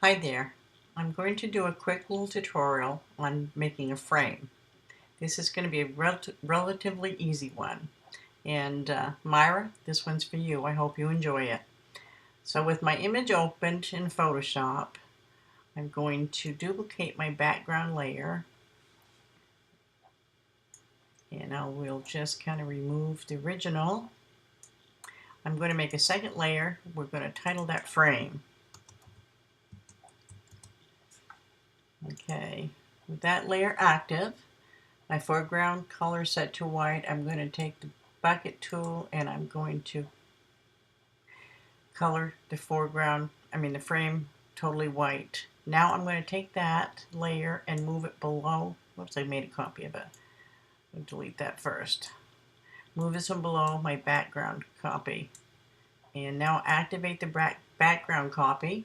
Hi there. I'm going to do a quick little tutorial on making a frame. This is going to be a relatively easy one. And Myra, this one's for you. I hope you enjoy it. So with my image opened in Photoshop, I'm going to duplicate my background layer. And I will just kind of remove the original. I'm going to make a second layer. We're going to title that frame. Okay, with that layer active, my foreground color set to white, I'm going to take the bucket tool and I'm going to color the the frame totally white. Now I'm going to take that layer and move it below. Whoops, I made a copy of it. I'll delete that first. Move this one below my background copy. And now activate the background copy.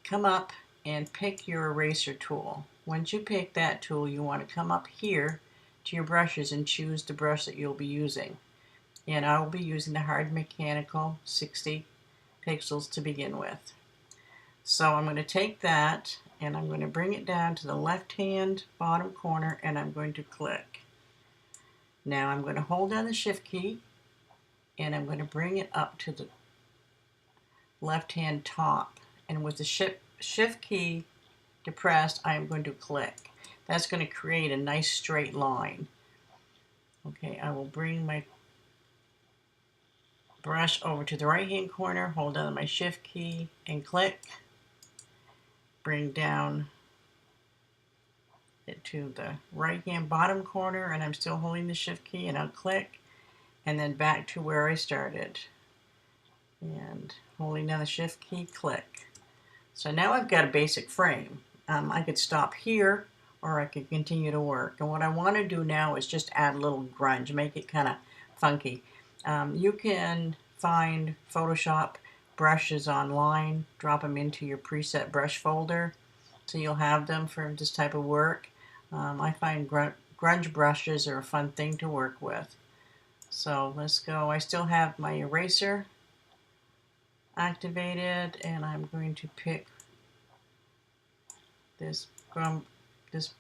Come up and pick your eraser tool. Once you pick that tool, you want to come up here to your brushes and choose the brush that you'll be using. And I will be using the Hard Mechanical 60 pixels to begin with. So I'm going to take that and I'm going to bring it down to the left hand bottom corner and I'm going to click. Now I'm going to hold down the shift key and I'm going to bring it up to the left hand top, and with the shift key depressed I am going to click. That's going to create a nice straight line. Okay, I will bring my brush over to the right hand corner, hold down my shift key and click. Bring down it to the right hand bottom corner and I'm still holding the shift key and I'll click, and then back to where I started and holding down the shift key, click. So now I've got a basic frame. I could stop here or I could continue to work, and what I want to do now is just add a little grunge, make it kind of funky. You can find Photoshop brushes online, drop them into your preset brush folder so you'll have them for this type of work. I find grunge brushes are a fun thing to work with. So let's go. I still have my eraser activated and I'm going to pick this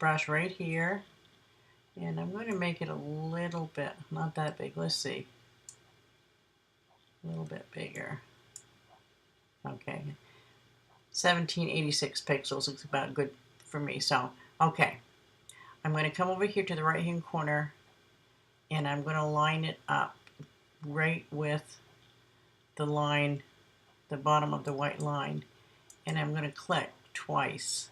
brush right here and I'm going to make it a little bit, not that big, let's see, a little bit bigger. Okay, 1786 pixels looks about good for me. So okay, I'm going to come over here to the right hand corner and I'm going to line it up right with the line, the bottom of the white line, and I'm going to click twice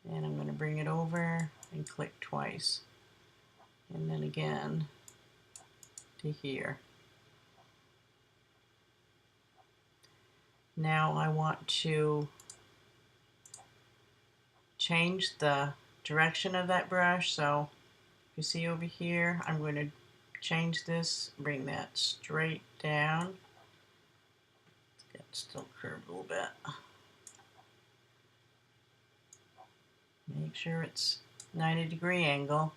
and I'm going to bring it over and click twice and then again to here. Now I want to change the direction of that brush, so you see over here I'm going to change this, bring that straight down. It's still curved a little bit. Make sure it's 90-degree angle,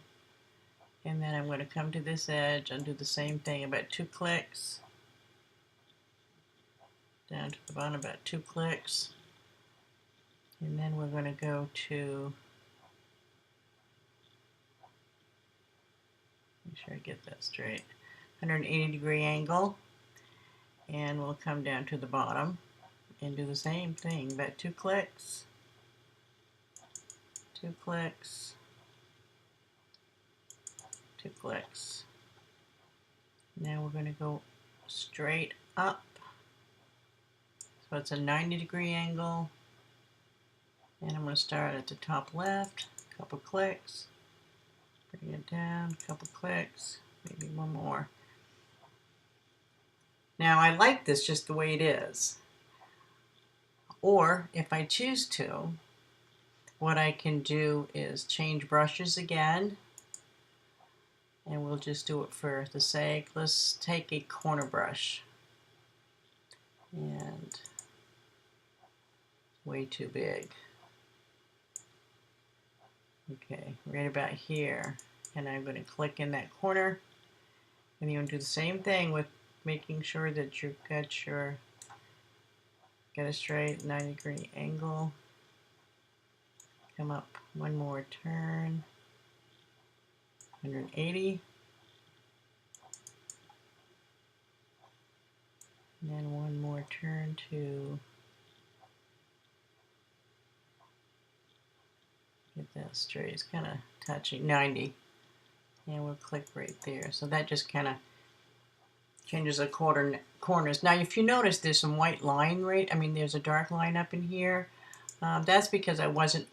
and then I'm going to come to this edge and do the same thing, about 2 clicks down to the bottom, about 2 clicks, and then we're going to go to, make sure I get that straight, 180-degree angle, and we'll come down to the bottom and do the same thing, about 2 clicks, 2 clicks, 2 clicks. Now we're going to go straight up, so it's a 90-degree angle, and I'm going to start at the top left, a couple clicks, bring it down, a couple clicks, maybe one more. Now I like this just the way it is, or if I choose to, what I can do is change brushes again, and we'll just do it for the sake. Let's take a corner brush, and way too big. Okay, right about here, and I'm going to click in that corner, and you're going to do the same thing with making sure that you've got your get a straight 90-degree angle, come up one more turn, 180, and then one more turn to get that straight. It's kind of touchy, 90, and we'll click right there. So that just kind of changes the corners. Now, if you notice, there's some white line there's a dark line up in here. That's because I wasn't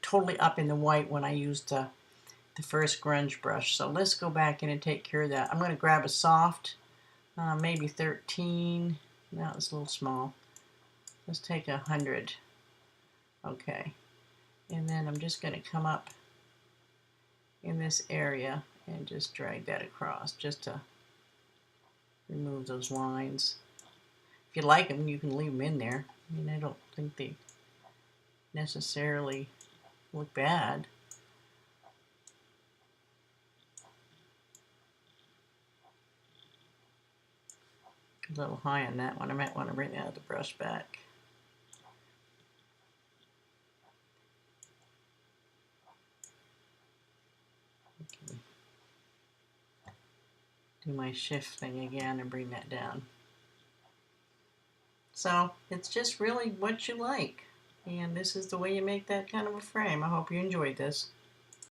totally up in the white when I used the first grunge brush. So let's go back in and take care of that. I'm going to grab a soft, maybe 13. No, it's a little small. Let's take 100. Okay. And then I'm just going to come up in this area and just drag that across just to remove those lines. If you like them, you can leave them in there. I don't think they necessarily look bad. A little high on that one. I might want to bring the brush back. Okay. Do my shift thing again and bring that down. So it's just really what you like. And this is the way you make that kind of a frame. I hope you enjoyed this.